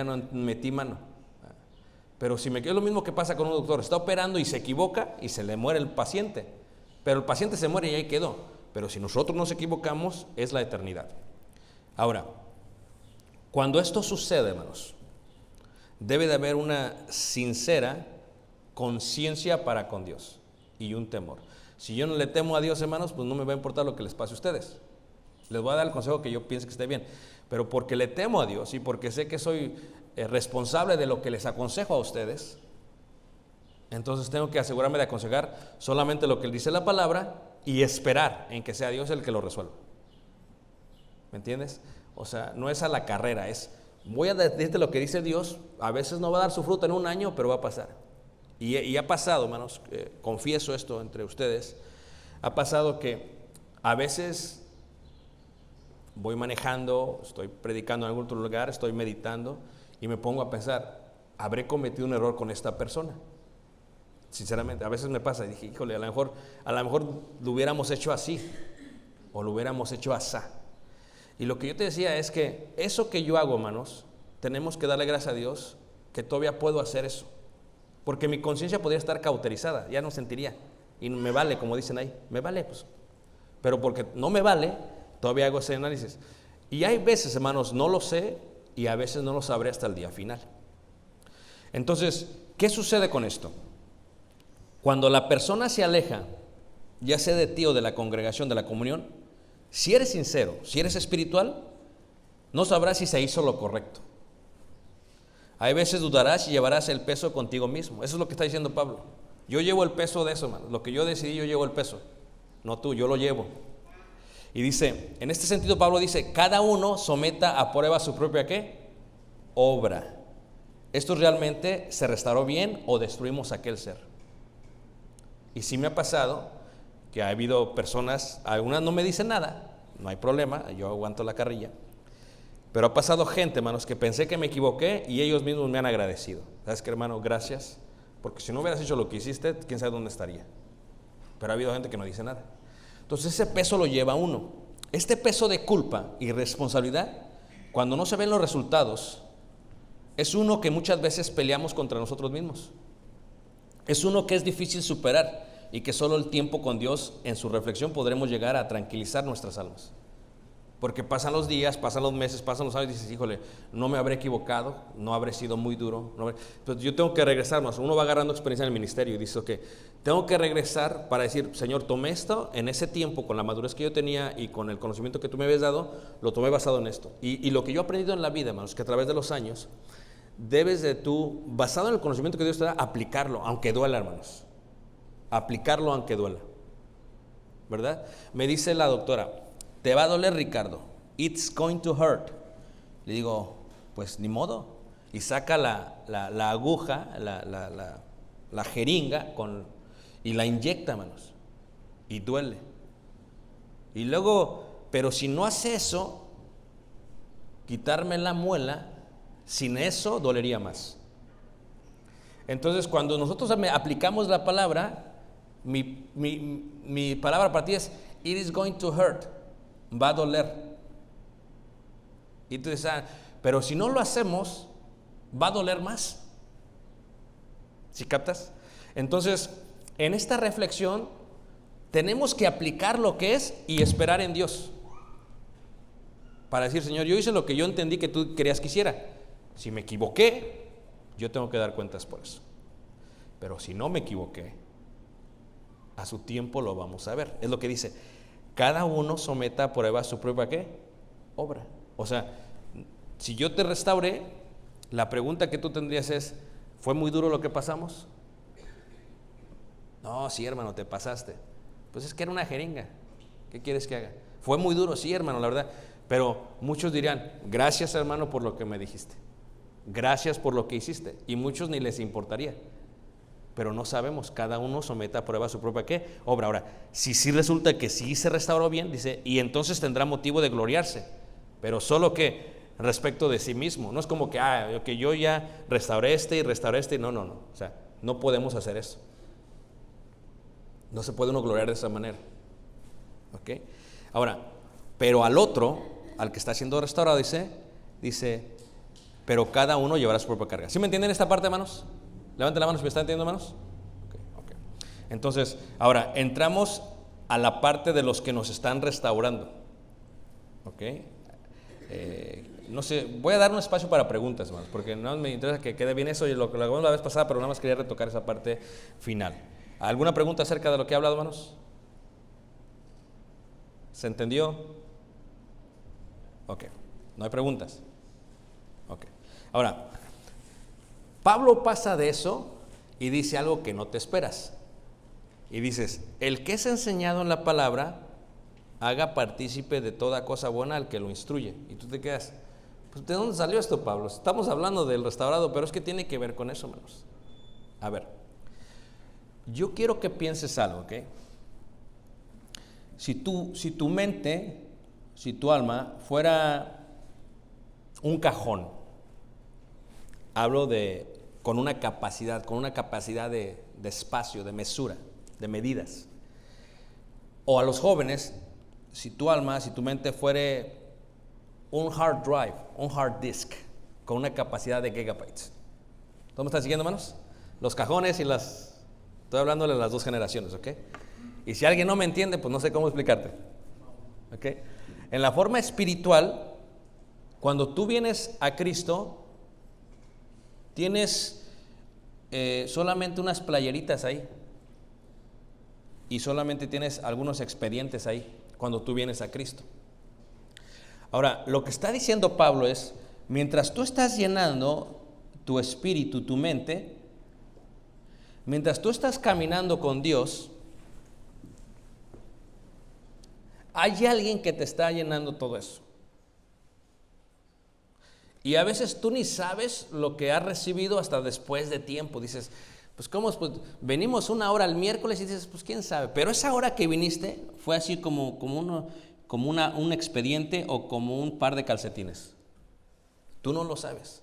no metí mano. Pero si es lo mismo que pasa con un doctor, está operando y se equivoca y se le muere el paciente, pero el paciente se muere y ahí quedó. Pero si nosotros nos equivocamos, es la eternidad. Ahora, cuando esto sucede, hermanos, debe de haber una sincera conciencia para con Dios y un temor. Si yo no le temo a Dios, hermanos, pues no me va a importar lo que les pase a ustedes. Les voy a dar el consejo que yo pienso que esté bien, pero porque le temo a Dios y porque sé que soy responsable de lo que les aconsejo a ustedes, entonces tengo que asegurarme de aconsejar solamente lo que Él dice la palabra y esperar en que sea Dios el que lo resuelva. ¿Me entiendes? O sea, no es a la carrera, voy a decirte lo que dice Dios. A veces no va a dar su fruto en un año, pero va a pasar. Y ha pasado, hermanos, confieso esto entre ustedes, ha pasado que a veces voy manejando, estoy predicando en algún otro lugar, estoy meditando y me pongo a pensar, ¿habré cometido un error con esta persona? Sinceramente, a veces me pasa y dije, híjole, a lo mejor lo hubiéramos hecho así o lo hubiéramos hecho asá. Y lo que yo te decía es que eso que yo hago, hermanos, tenemos que darle gracias a Dios que todavía puedo hacer eso. Porque mi conciencia podría estar cauterizada, ya no sentiría. Y me vale, como dicen ahí, me vale, pues. Pero porque no me vale, todavía hago ese análisis. Y hay veces, hermanos, no lo sé y a veces no lo sabré hasta el día final. Entonces, ¿qué sucede con esto? Cuando la persona se aleja, ya sea de ti o de la congregación, de la comunión, si eres sincero, si eres espiritual, no sabrás si se hizo lo correcto. Hay veces dudarás y llevarás el peso contigo mismo. Eso es lo que está diciendo Pablo. Yo llevo el peso de eso, hermano. Lo que yo decidí, yo llevo el peso. No tú, yo lo llevo. Y dice, en este sentido Pablo dice, cada uno someta a prueba su propia ¿qué? Obra. ¿Esto realmente se restauró bien o destruimos aquel ser? Y sí me ha pasado que ha habido personas, algunas no me dicen nada, no hay problema, yo aguanto la carrilla. Pero ha pasado gente, hermanos, que pensé que me equivoqué y ellos mismos me han agradecido. ¿Sabes qué, hermano? Gracias, porque si no hubieras hecho lo que hiciste, quién sabe dónde estaría. Pero ha habido gente que no dice nada. Entonces ese peso lo lleva uno. Este peso de culpa y responsabilidad, cuando no se ven los resultados, es uno que muchas veces peleamos contra nosotros mismos. Es uno que es difícil superar y que solo el tiempo con Dios en su reflexión podremos llegar a tranquilizar nuestras almas. Porque pasan los días, pasan los meses, pasan los años y dices, híjole, no me habré equivocado, no habré sido muy duro. Entonces yo tengo que regresar más. Uno va agarrando experiencia en el ministerio y dice, ok, tengo que regresar para decir, Señor, tomé esto en ese tiempo, con la madurez que yo tenía y con el conocimiento que tú me habías dado, lo tomé basado en esto. Y lo que yo he aprendido en la vida, hermanos, que a través de los años, debes de tú, basado en el conocimiento que Dios te da, aplicarlo, aunque duela, hermanos. Aplicarlo aunque duela. ¿Verdad? Me dice la doctora, te va a doler, Ricardo. It's going to hurt. Le digo, pues ni modo. Y saca la aguja, la jeringa y la inyecta, hermanos. Y duele. Y luego, pero si no hace eso, quitarme la muela, sin eso dolería más. Entonces, cuando nosotros aplicamos la palabra, mi palabra para ti es, it is going to hurt. Va a doler. Y tú dices, pero si no lo hacemos, va a doler más. ¿Sí captas? Entonces, en esta reflexión, tenemos que aplicar lo que es y esperar en Dios. Para decir, Señor, yo hice lo que yo entendí que tú querías que hiciera. Si me equivoqué, yo tengo que dar cuentas por eso. Pero si no me equivoqué, a su tiempo lo vamos a ver. Es lo que dice, cada uno someta a prueba su propia ¿qué? Obra. O sea, si yo te restauré, la pregunta que tú tendrías es, ¿fue muy duro lo que pasamos? No, sí, hermano, te pasaste. Pues es que era una jeringa. ¿Qué quieres que haga? Fue muy duro, sí, hermano, la verdad. Pero muchos dirían, gracias, hermano, por lo que me dijiste. Gracias por lo que hiciste. Y muchos ni les importaría. Pero no sabemos, cada uno someta a prueba su propia ¿qué? Obra. Ahora, si sí resulta que sí se restauró bien, dice, y entonces tendrá motivo de gloriarse, pero solo que respecto de sí mismo. No es como que yo ya restauré y no. O sea, no podemos hacer eso. No se puede uno gloriar de esa manera. ¿Ok? Ahora, pero al otro, al que está siendo restaurado, dice, pero cada uno llevará su propia carga. ¿Sí me entienden esta parte, hermanos? Levanten la mano si me están entendiendo, hermanos. Okay. Entonces, ahora entramos a la parte de los que nos están restaurando. ¿Ok? No sé, voy a dar un espacio para preguntas, hermanos, porque no me interesa que quede bien eso y lo que hagamos la vez pasada, pero nada más quería retocar esa parte final. ¿Alguna pregunta acerca de lo que he hablado, hermanos? ¿Se entendió? Ok, no hay preguntas. Ok, ahora, Pablo pasa de eso y dice algo que no te esperas. Y dices, el que es enseñado en la palabra, haga partícipe de toda cosa buena al que lo instruye. Y tú te quedas, pues ¿de dónde salió esto, Pablo? Estamos hablando del restaurado, pero es que tiene que ver con eso, hermanos. A ver, Yo quiero que pienses algo, ¿ok? Si tu mente, si tu alma fuera un cajón, hablo con una capacidad de espacio, de mesura, de medidas. O a los jóvenes, si tu alma, si tu mente fuere un hard drive, un hard disk, con una capacidad de gigabytes. ¿Todos me están siguiendo, hermanos? Los cajones estoy hablándole a las dos generaciones, ¿ok? Y si alguien no me entiende, pues no sé cómo explicarte, ¿ok? En la forma espiritual, cuando tú vienes a Cristo, tienes solamente unas playeritas ahí. Y solamente tienes algunos expedientes ahí cuando tú vienes a Cristo. Ahora, lo que está diciendo Pablo es, mientras tú estás llenando tu espíritu, tu mente, mientras tú estás caminando con Dios, hay alguien que te está llenando todo eso. Y a veces tú ni sabes lo que has recibido hasta después de tiempo. Dices, pues ¿cómo? Pues venimos una hora el miércoles y dices, pues quién sabe. Pero esa hora que viniste fue así como un expediente o como un par de calcetines. Tú no lo sabes.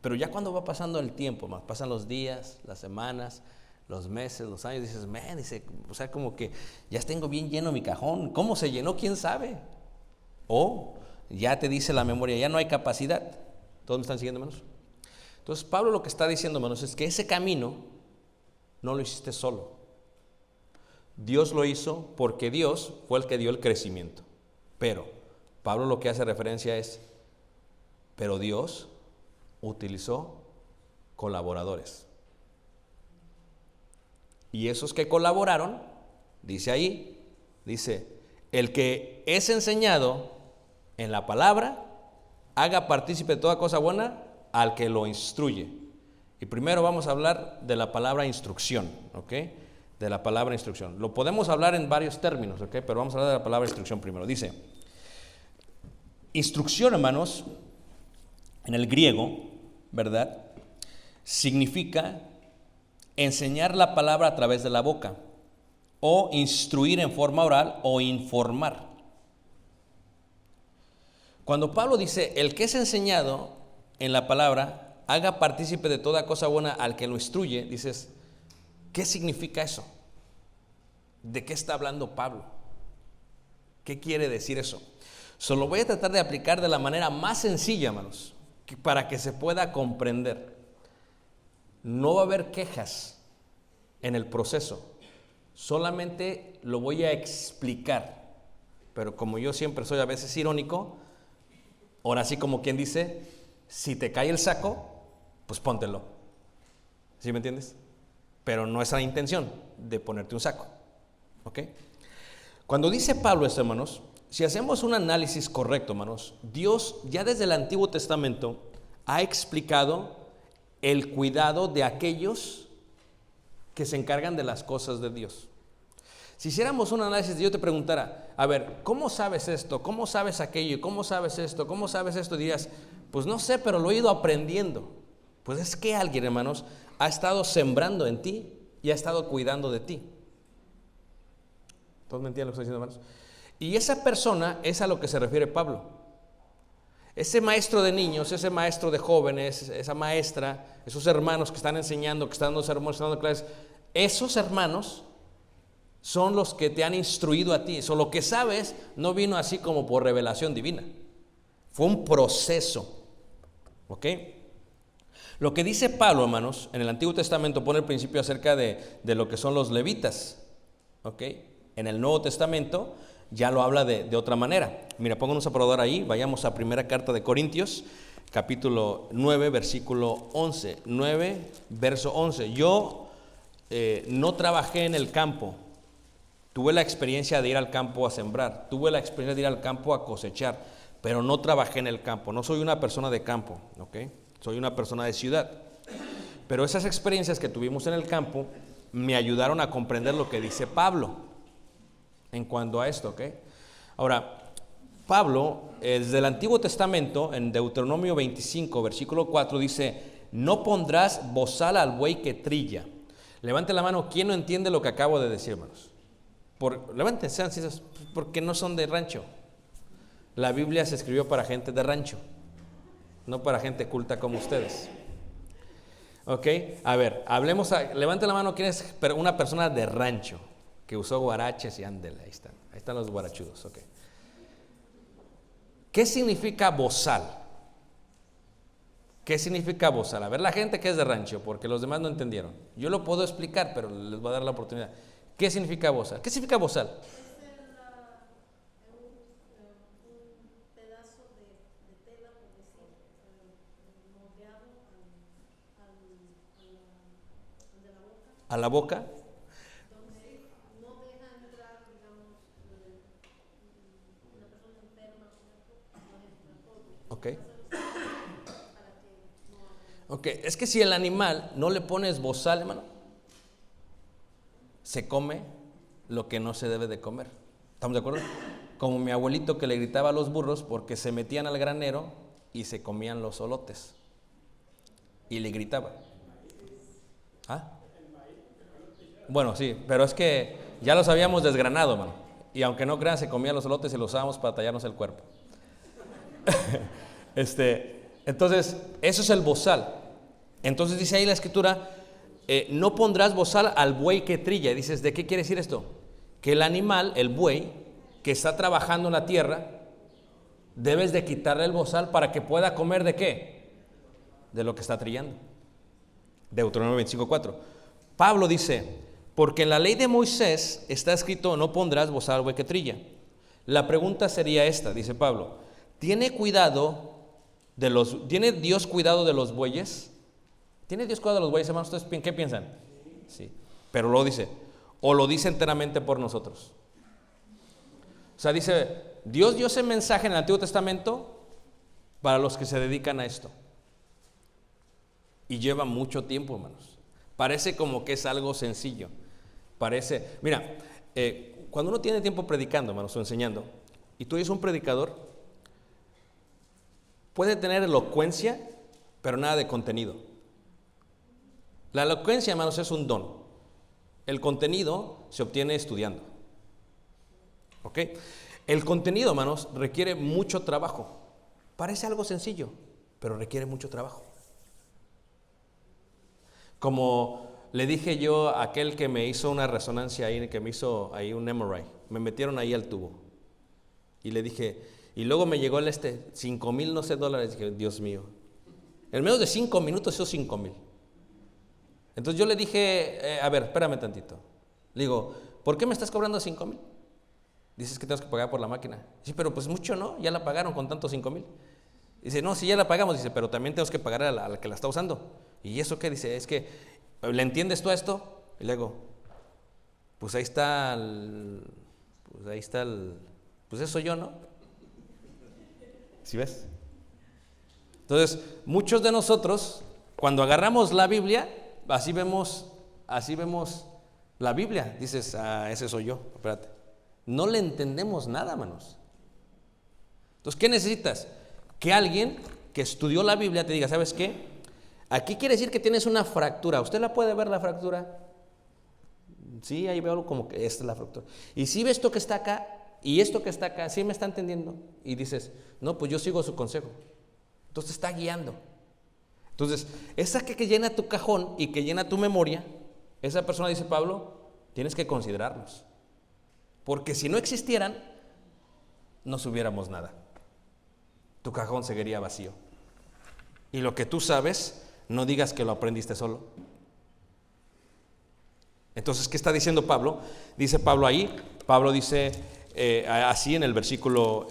Pero ya cuando va pasando el tiempo, más pasan los días, las semanas, los meses, los años, dices, o sea, como que ya tengo bien lleno mi cajón. ¿Cómo se llenó? ¿Quién sabe? O ya te dice la memoria, ya no hay capacidad. ¿Todos me están siguiendo, hermanos? Entonces Pablo lo que está diciendo, hermanos, es que ese camino no lo hiciste solo. Dios lo hizo porque Dios fue el que dio el crecimiento. Pero Pablo lo que hace referencia es, pero Dios utilizó colaboradores. Y esos que colaboraron, dice el que es enseñado en la palabra, haga partícipe de toda cosa buena al que lo instruye. Y primero vamos a hablar de la palabra instrucción, ¿ok? De la palabra instrucción. Lo podemos hablar en varios términos, ¿ok? Pero vamos a hablar de la palabra instrucción primero. Dice, instrucción, hermanos, en el griego, ¿verdad? Significa enseñar la palabra a través de la boca, o instruir en forma oral, o informar. Cuando Pablo dice, el que es enseñado en la palabra, haga partícipe de toda cosa buena al que lo instruye, dices, ¿qué significa eso? ¿De qué está hablando Pablo? ¿Qué quiere decir eso? Solo voy a tratar de aplicar de la manera más sencilla, hermanos, para que se pueda comprender. No va a haber quejas en el proceso, solamente lo voy a explicar, pero como yo siempre soy a veces irónico, ahora sí como quien dice, si te cae el saco, pues póntelo. ¿Sí me entiendes? Pero no es la intención de ponerte un saco, ¿ok? Cuando dice Pablo esto, hermanos, si hacemos un análisis correcto, hermanos, Dios ya desde el Antiguo Testamento ha explicado el cuidado de aquellos que se encargan de las cosas de Dios. Si hiciéramos un análisis, yo te preguntara, a ver, ¿cómo sabes esto? ¿Cómo sabes aquello? ¿Cómo sabes esto? ¿Cómo sabes esto? Dirías, pues no sé, pero lo he ido aprendiendo. Pues es que alguien, hermanos, ha estado sembrando en ti y ha estado cuidando de ti. ¿Todos me entienden lo que estoy diciendo, hermanos? Y esa persona es a lo que se refiere Pablo. Ese maestro de niños, ese maestro de jóvenes, esa maestra, esos hermanos que están enseñando, que están dando sermones, que están dando clases, esos hermanos son los que te han instruido a ti. Lo que sabes no vino así como por revelación divina. Fue un proceso. ¿Ok? Lo que dice Pablo, hermanos, en el Antiguo Testamento pone el principio acerca de lo que son los levitas. ¿Ok? En el Nuevo Testamento ya lo habla de otra manera. Mira, pongan un separador ahí, vayamos a primera carta de Corintios, capítulo 9, versículo 11. 9, verso 11. Yo no trabajé en el campo. Tuve la experiencia de ir al campo a sembrar. Tuve la experiencia de ir al campo a cosechar. Pero no trabajé en el campo. No soy una persona de campo, ¿ok? Soy una persona de ciudad. Pero esas experiencias que tuvimos en el campo me ayudaron a comprender lo que dice Pablo en cuanto a esto, ¿ok? Ahora, Pablo, desde el Antiguo Testamento, en Deuteronomio 25, versículo 4, dice, no pondrás bozal al buey que trilla. Levante la mano, ¿quién no entiende lo que acabo de decir, hermanos? Levanten, sean sinceros, porque no son de rancho. La Biblia se escribió para gente de rancho, no para gente culta como ustedes. Ok, a ver, levante la mano, ¿quién es una persona de rancho que usó guaraches y ándele? Ahí están los guarachudos, ok. ¿Qué significa bozal? ¿Qué significa bozal? A ver, la gente que es de rancho, porque los demás no entendieron. Yo lo puedo explicar, pero les voy a dar la oportunidad. ¿Qué significa bozal? ¿Qué significa bozal? Un pedazo de tela, por decir, moldeado de la boca. ¿A la boca? Donde no deja entrar, digamos, una persona enferma, no entra todo. Ok. Ok, es que si el animal no le pones bozal, hermano, se come lo que no se debe de comer. ¿Estamos de acuerdo? Como mi abuelito que le gritaba a los burros porque se metían al granero y se comían los olotes. Y le gritaba. ¿Ah? Bueno, sí, pero es que ya los habíamos desgranado, hermano. Y aunque no crean, se comían los olotes y los usábamos para tallarnos el cuerpo. Entonces, eso es el bozal. Entonces dice ahí la escritura, no pondrás bozal al buey que trilla. Y dices, ¿de qué quiere decir esto? Que el animal, el buey, que está trabajando en la tierra, debes de quitarle el bozal para que pueda comer ¿de qué? De lo que está trillando. Deuteronomio 25:4. Pablo dice, porque en la ley de Moisés está escrito, no pondrás bozal al buey que trilla. La pregunta sería esta, dice Pablo, ¿tiene Dios cuidado de los bueyes? ¿Tiene Dios cuidado de los bueyes, hermanos? ¿Ustedes qué piensan? Sí. Pero lo dice, o lo dice enteramente por nosotros. O sea, dice, Dios dio ese mensaje en el Antiguo Testamento para los que se dedican a esto. Y lleva mucho tiempo, hermanos. Parece como que es algo sencillo. Mira, cuando uno tiene tiempo predicando, hermanos, o enseñando, y tú eres un predicador, puede tener elocuencia, pero nada de contenido. La elocuencia, hermanos, es un don. El contenido se obtiene estudiando. ¿Ok? El contenido, hermanos, requiere mucho trabajo. Parece algo sencillo, pero requiere mucho trabajo. Como le dije yo a aquel que me hizo una resonancia ahí, que me hizo ahí un MRI, me metieron ahí al tubo. Y le dije, y luego me llegó el $5,000, no sé, dólares. Dije, Dios mío. En menos de 5 minutos hizo 5,000. Entonces yo le dije, a ver, espérame tantito. Le digo, ¿por qué me estás cobrando 5,000? Dices que tengo que pagar por la máquina. Sí, pero pues mucho, ¿no? Ya la pagaron con tantos 5,000. Dice, no, sí, ya la pagamos. Dice, pero también tenemos que pagar a la que la está usando. ¿Y eso qué? Dice, es que, ¿le entiendes tú a esto? Y le digo, pues ahí está pues eso yo, ¿no? ¿Sí ves? Entonces, muchos de nosotros, cuando agarramos la Biblia, así vemos la Biblia. Dices, ese soy yo, espérate. No le entendemos nada, hermanos. Entonces, ¿qué necesitas? Que alguien que estudió la Biblia te diga, ¿sabes qué? Aquí quiere decir que tienes una fractura. ¿Usted la puede ver, la fractura? Sí, ahí veo como que esta es la fractura. Y si ve esto que está acá y esto que está acá, ¿sí me está entendiendo? Y dices, no, pues yo sigo su consejo. Entonces te está guiando. Entonces, esa que llena tu cajón y que llena tu memoria, esa persona, dice Pablo, tienes que considerarlos. Porque si no existieran, no supiéramos nada. Tu cajón seguiría vacío. Y lo que tú sabes, no digas que lo aprendiste solo. Entonces, ¿qué está diciendo Pablo? Dice Pablo ahí, Pablo dice así en el versículo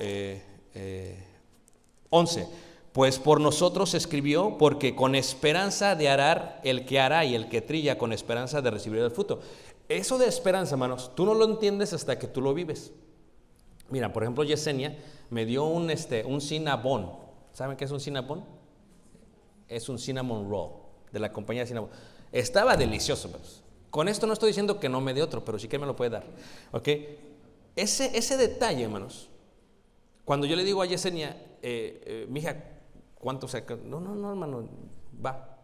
11, pues por nosotros escribió, porque con esperanza de arar el que hará y el que trilla con esperanza de recibir el fruto. Eso de esperanza, hermanos, tú no lo entiendes hasta que tú lo vives. Mira, por ejemplo, Yesenia me dio un cinnamon. ¿Saben qué es un cinnamon? Es un cinnamon roll de la compañía de cinnamon. Estaba delicioso, hermanos. Con esto no estoy diciendo que no me dé otro, pero sí que me lo puede dar. ¿Ok? Ese detalle, hermanos, cuando yo le digo a Yesenia, mija, ¿cuánto saca? No, hermano, va.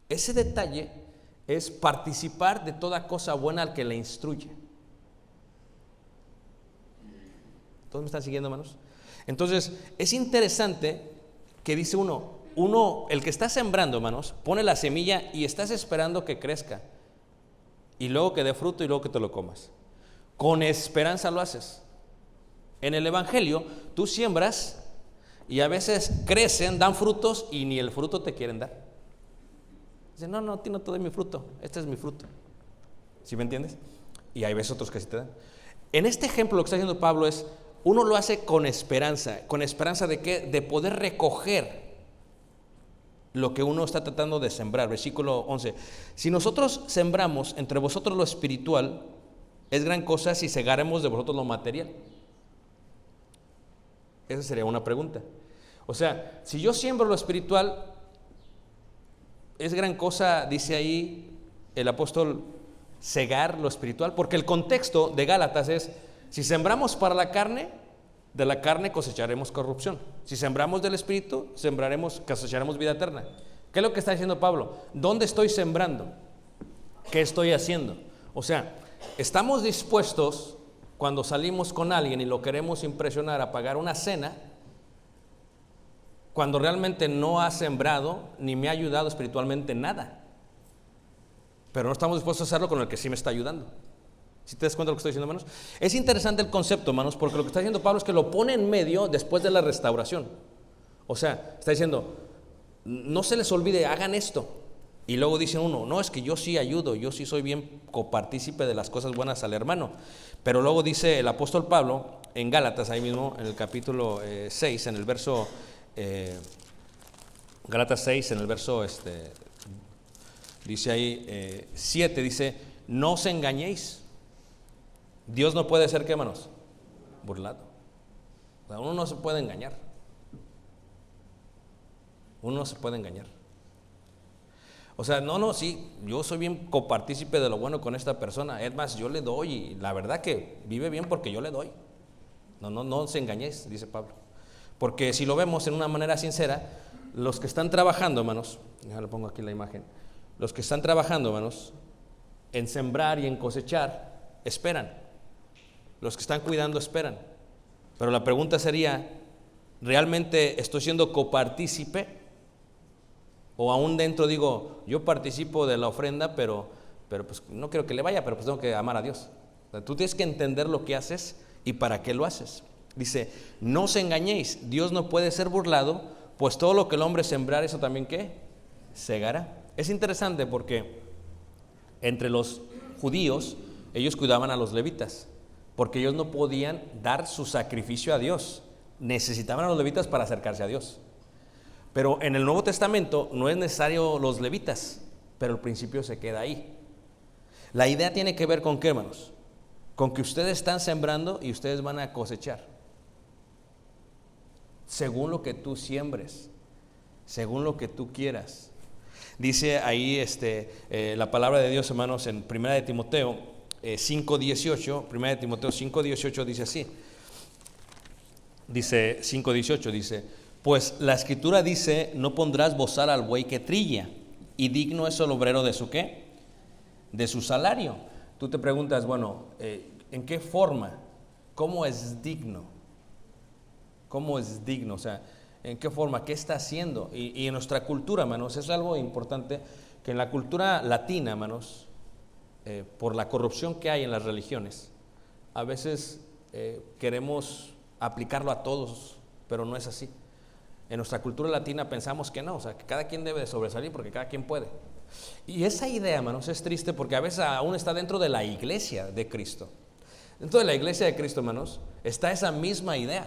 Ese detalle es participar de toda cosa buena al que le instruye. ¿Todos me están siguiendo, hermanos? Entonces, es interesante que dice uno, el que está sembrando, hermanos, pone la semilla y estás esperando que crezca, y luego que dé fruto y luego que te lo comas. Con esperanza lo haces. En el Evangelio, tú siembras y a veces crecen, dan frutos y ni el fruto te quieren dar. Dicen, no, a ti no te doy mi fruto, este es mi fruto. ¿Sí me entiendes? Y hay veces otros que sí te dan. En este ejemplo lo que está diciendo Pablo es, uno lo hace con esperanza ¿de qué? De poder recoger lo que uno está tratando de sembrar. Versículo 11, si nosotros sembramos entre vosotros lo espiritual, es gran cosa si segaremos de vosotros lo material. Esa sería una pregunta. O sea, si yo siembro lo espiritual, es gran cosa, dice ahí el apóstol, cegar lo espiritual, porque el contexto de Gálatas es, si sembramos para la carne, de la carne cosecharemos corrupción. Si sembramos del espíritu, cosecharemos vida eterna. ¿Qué es lo que está diciendo Pablo? ¿Dónde estoy sembrando? ¿Qué estoy haciendo? O sea, estamos dispuestos, cuando salimos con alguien y lo queremos impresionar, a pagar una cena, cuando realmente no ha sembrado ni me ha ayudado espiritualmente nada. Pero no estamos dispuestos a hacerlo con el que sí me está ayudando. ¿Sí te das cuenta de lo que estoy diciendo, hermanos? Es interesante el concepto, hermanos, porque lo que está diciendo Pablo es que lo pone en medio después de la restauración. O sea, está diciendo, no se les olvide, hagan esto. Y luego dice uno, no, es que yo sí ayudo, yo sí soy bien copartícipe de las cosas buenas al hermano. Pero luego dice el apóstol Pablo en Gálatas, ahí mismo, en el capítulo 6, en el verso, Gálatas 6, en el verso, dice ahí, 7, dice, no os engañéis. Dios no puede ser, ¿qué, hermanos? Burlado. O sea, uno no se puede engañar. Uno no se puede engañar. O sea, sí, yo soy bien copartícipe de lo bueno con esta persona. Es más, yo le doy y la verdad que vive bien porque yo le doy. No os engañéis, dice Pablo. Porque si lo vemos en una manera sincera, los que están trabajando, hermanos, ya le pongo aquí la imagen, los que están trabajando, hermanos, en sembrar y en cosechar, esperan. Los que están cuidando esperan. Pero la pregunta sería, ¿realmente estoy siendo copartícipe? O aún dentro digo, yo participo de la ofrenda, pero pues no quiero que le vaya, pero pues tengo que amar a Dios. O sea, tú tienes que entender lo que haces y para qué lo haces. Dice, no os engañéis, Dios no puede ser burlado, pues todo lo que el hombre sembrar, eso también ¿qué? Segará. Es interesante porque entre los judíos, ellos cuidaban a los levitas, porque ellos no podían dar su sacrificio a Dios. Necesitaban a los levitas para acercarse a Dios. Pero en el Nuevo Testamento no es necesario los levitas, pero el principio se queda ahí. La idea tiene que ver con ¿qué, hermanos? Con que ustedes están sembrando y ustedes van a cosechar. Según lo que tú siembres, según lo que tú quieras. Dice ahí la palabra de Dios, hermanos, en 1 de Timoteo 5:18, 1 de Timoteo 5:18 dice así. Dice 5:18, dice, pues la escritura dice, no pondrás bozal al buey que trilla, y digno es el obrero de su ¿qué? De su salario. Tú te preguntas, bueno, ¿en qué forma? ¿Cómo es digno? ¿Cómo es digno? O sea, ¿en qué forma? ¿Qué está haciendo? Y en nuestra cultura, hermanos, es algo importante, que en la cultura latina, hermanos, por la corrupción que hay en las religiones, a veces queremos aplicarlo a todos, pero no es así. En nuestra cultura latina pensamos que no, o sea, que cada quien debe de sobresalir porque cada quien puede. Y esa idea, hermanos, es triste porque a veces aún está dentro de la iglesia de Cristo. Dentro de la iglesia de Cristo, hermanos, está esa misma idea.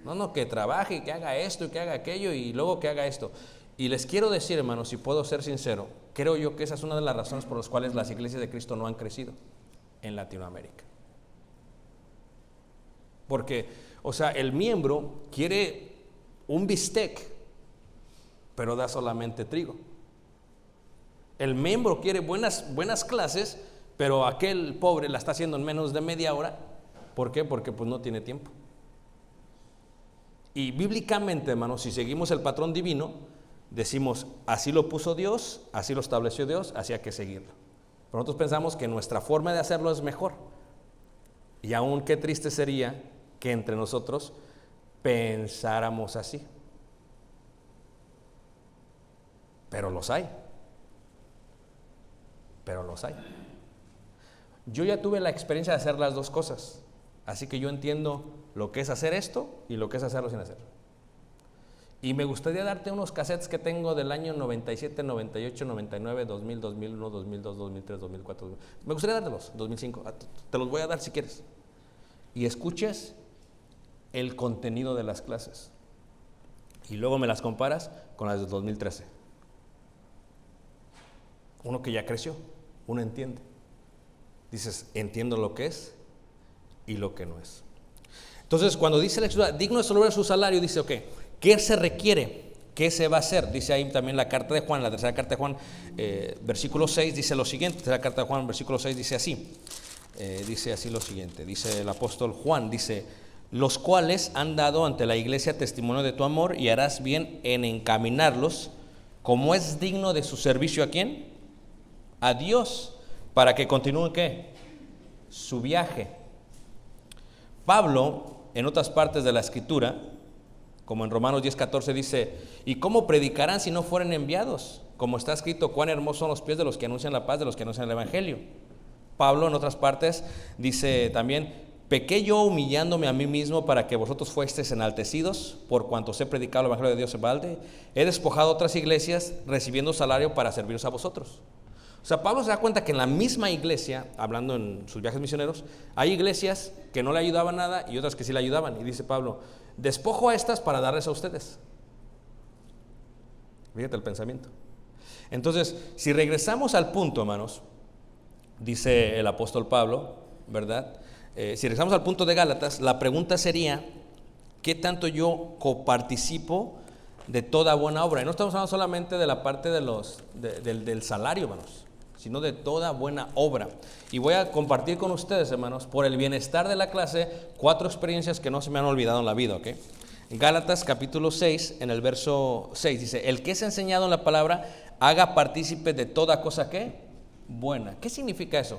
No, que trabaje y que haga esto y que haga aquello y luego que haga esto. Y les quiero decir, hermanos, si puedo ser sincero, creo yo que esa es una de las razones por las cuales las iglesias de Cristo no han crecido en Latinoamérica. Porque, o sea, el miembro quiere un bistec, pero da solamente trigo. El miembro quiere buenas clases, pero aquel pobre la está haciendo en menos de media hora. ¿Por qué? Porque pues no tiene tiempo. Y bíblicamente, hermanos, si seguimos el patrón divino, decimos, así lo puso Dios, así lo estableció Dios, así hay que seguirlo. Pero nosotros pensamos que nuestra forma de hacerlo es mejor. Y aún qué triste sería que entre nosotros pensáramos así. Pero los hay. Pero los hay. Yo ya tuve la experiencia de hacer las dos cosas. Así que yo entiendo lo que es hacer esto y lo que es hacerlo sin hacerlo. Y me gustaría darte unos cassettes que tengo del año 97, 98, 99, 2000, 2001, 2002, 2003, 2004. Me gustaría dártelos, 2005. Te los voy a dar si quieres. Y escuches el contenido de las clases. Y luego me las comparas con las del 2013. Uno que ya creció, uno entiende. Dices, entiendo lo que es y lo que no es. Entonces, cuando dice la Escritura, digno de celebrar su salario, dice, ok, ¿qué se requiere? ¿Qué se va a hacer? Dice ahí también la carta de Juan, la tercera carta de Juan, versículo 6, dice lo siguiente. Tercera carta de Juan, versículo 6, dice así. Dice así lo siguiente, dice el apóstol Juan, dice, los cuales han dado ante la iglesia testimonio de tu amor y harás bien en encaminarlos como es digno de su servicio. ¿A quién? A Dios, para que continúe ¿qué? Su viaje. Pablo, en otras partes de la Escritura, como en Romanos 10:14 dice, ¿y cómo predicarán si no fueren enviados? Como está escrito, cuán hermosos son los pies de los que anuncian la paz, de los que anuncian el evangelio. Pablo, en otras partes, dice también, pequé yo humillándome a mí mismo para que vosotros fuesteis enaltecidos, por cuanto os he predicado el evangelio de Dios en balde. He despojado otras iglesias, recibiendo salario para serviros a vosotros. O sea, Pablo se da cuenta que en la misma iglesia, hablando en sus viajes misioneros, hay iglesias que no le ayudaban nada y otras que sí le ayudaban. Y dice Pablo, despojo a estas para darles a ustedes. Fíjate el pensamiento. Entonces, si regresamos al punto, hermanos, dice el apóstol Pablo, ¿verdad? Si regresamos al punto de Gálatas, la pregunta sería, ¿qué tanto yo coparticipo de toda buena obra? Y no estamos hablando solamente de la parte del salario, hermanos, sino de toda buena obra. Y voy a compartir con ustedes, hermanos, por el bienestar de la clase, 4 experiencias que no se me han olvidado en la vida, ¿ok? Gálatas capítulo 6, en el verso 6, dice, el que es enseñado en la palabra, haga partícipe de toda cosa, ¿qué? Buena. ¿Qué significa eso?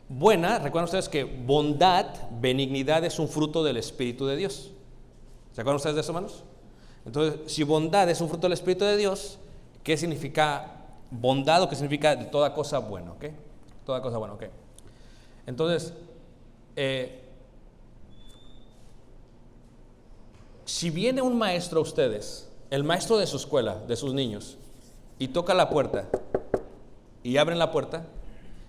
Buena, recuerden ustedes que bondad, benignidad es un fruto del Espíritu de Dios. ¿Se acuerdan ustedes de eso, hermanos? Entonces, si bondad es un fruto del Espíritu de Dios, ¿qué significa bondad o qué significa de toda cosa buena? ¿Ok? Toda cosa buena, ok. Entonces, si viene un maestro a ustedes, el maestro de su escuela, de sus niños, y toca la puerta, y abren la puerta,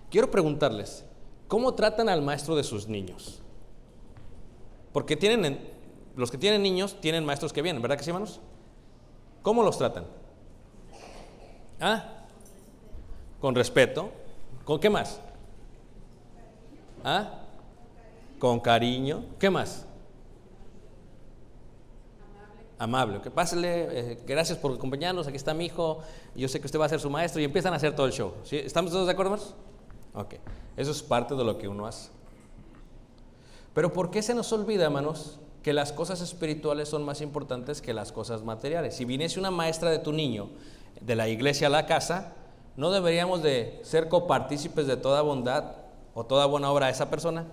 quiero preguntarles, ¿cómo tratan al maestro de sus niños? Porque los que tienen niños tienen maestros que vienen, ¿verdad que sí, hermanos? ¿Cómo los tratan? ¿Ah? Con respeto. ¿Con qué más? ¿Ah? Con cariño. ¿Qué más? Amable. Que pásale, gracias por acompañarnos, aquí está mi hijo, yo sé que usted va a ser su maestro, y empiezan a hacer todo el show. ¿Sí? ¿Estamos todos de acuerdo, hermanos? Ok, eso es parte de lo que uno hace. Pero ¿por qué se nos olvida, hermanos, que las cosas espirituales son más importantes que las cosas materiales? Si viniese una maestra de tu niño de la iglesia a la casa, ¿no deberíamos de ser copartícipes de toda bondad o toda buena obra a esa persona?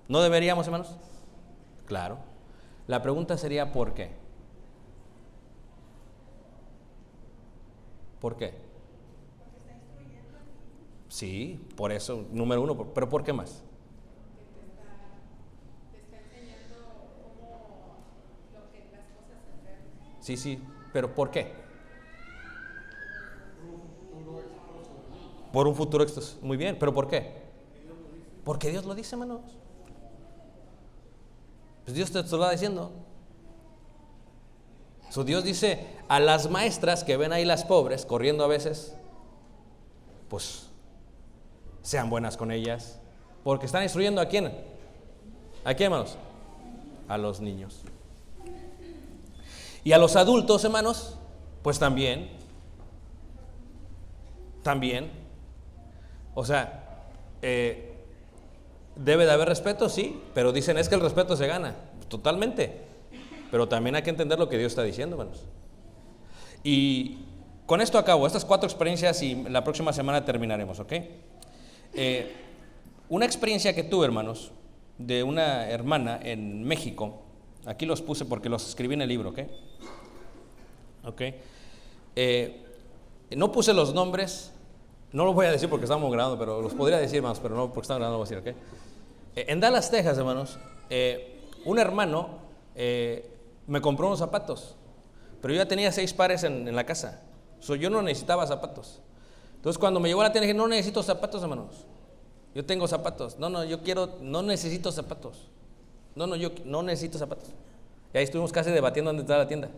¿No deberíamos, hermanos? Claro. La pregunta sería ¿por qué? ¿Por qué? Sí, por eso, número uno, pero ¿por qué más? Sí, sí, pero ¿por qué? Por un futuro exitoso. Muy bien, pero ¿por qué? Porque Dios lo dice, hermanos. Pues Dios te lo está diciendo. Dios dice a las maestras que ven ahí las pobres corriendo a veces, pues sean buenas con ellas, porque están instruyendo ¿a quién? ¿A quién, hermanos? A los niños. Y a los adultos, hermanos, pues también. O sea, debe de haber respeto, sí, pero dicen es que el respeto se gana, totalmente. Pero también hay que entender lo que Dios está diciendo, hermanos. Y con esto acabo, estas 4 experiencias y la próxima semana terminaremos, ¿ok? Una experiencia que tuve, hermanos, de una hermana en México, aquí los puse porque los escribí en el libro, ¿ok? ¿Ok? No puse los nombres, no los voy a decir porque estamos grabando, pero los podría decir más, pero no porque estamos grabando, no voy a decir, ¿ok? En Dallas, Texas, hermanos, un hermano me compró unos zapatos, pero yo ya tenía 6 pares en la casa, yo no necesitaba zapatos. Entonces cuando me llevó a la tienda dije, no necesito zapatos, hermanos, yo tengo zapatos, no necesito zapatos, yo no necesito zapatos. Y ahí estuvimos casi debatiendo dónde está la tienda,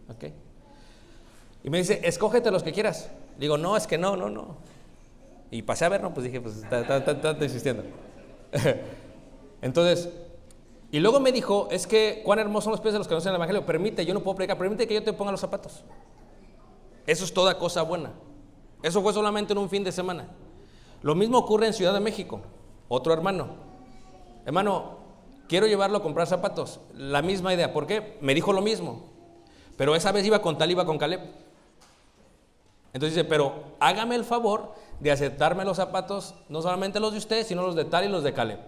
¿ok? Y me dice, escógete los que quieras. Digo, no, es que no. Y pasé a ver, no, pues dije, pues está insistiendo. Entonces, y luego me dijo, es que cuán hermosos son los pies de los que conocen el Evangelio. Permite, yo no puedo predicar, permite que yo te ponga los zapatos. Eso es toda cosa buena. Eso fue solamente en un fin de semana. Lo mismo ocurre en Ciudad de México. Otro hermano, quiero llevarlo a comprar zapatos. La misma idea, ¿por qué? Me dijo lo mismo, pero esa vez iba con Caleb. Entonces dice, pero hágame el favor de aceptarme los zapatos, no solamente los de ustedes, sino los de Tal y los de Caleb.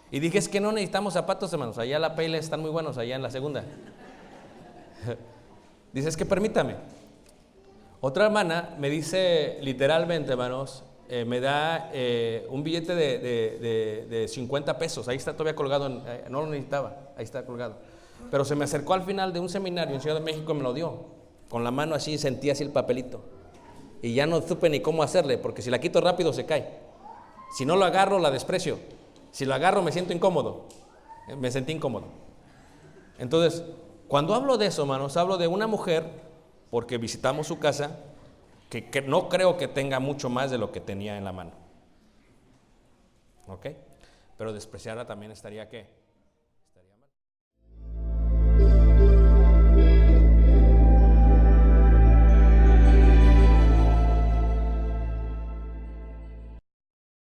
Y dije, es que no necesitamos zapatos, hermanos, allá en la Payless están muy buenos, allá en la segunda. Dice, es que permítame. Otra hermana me dice literalmente, hermanos, me da un billete de 50 pesos, ahí está todavía colgado, no lo necesitaba, ahí está colgado. Pero se me acercó al final de un seminario en Ciudad de México y me lo dio. Con la mano así, sentí así el papelito. Y ya no supe ni cómo hacerle, porque si la quito rápido se cae. Si no lo agarro, la desprecio. Si lo agarro, me siento incómodo. Me sentí incómodo. Entonces, cuando hablo de eso, hermanos, hablo de una mujer, porque visitamos su casa, que no creo que tenga mucho más de lo que tenía en la mano. ¿Ok? Pero despreciarla también estaría, ¿qué?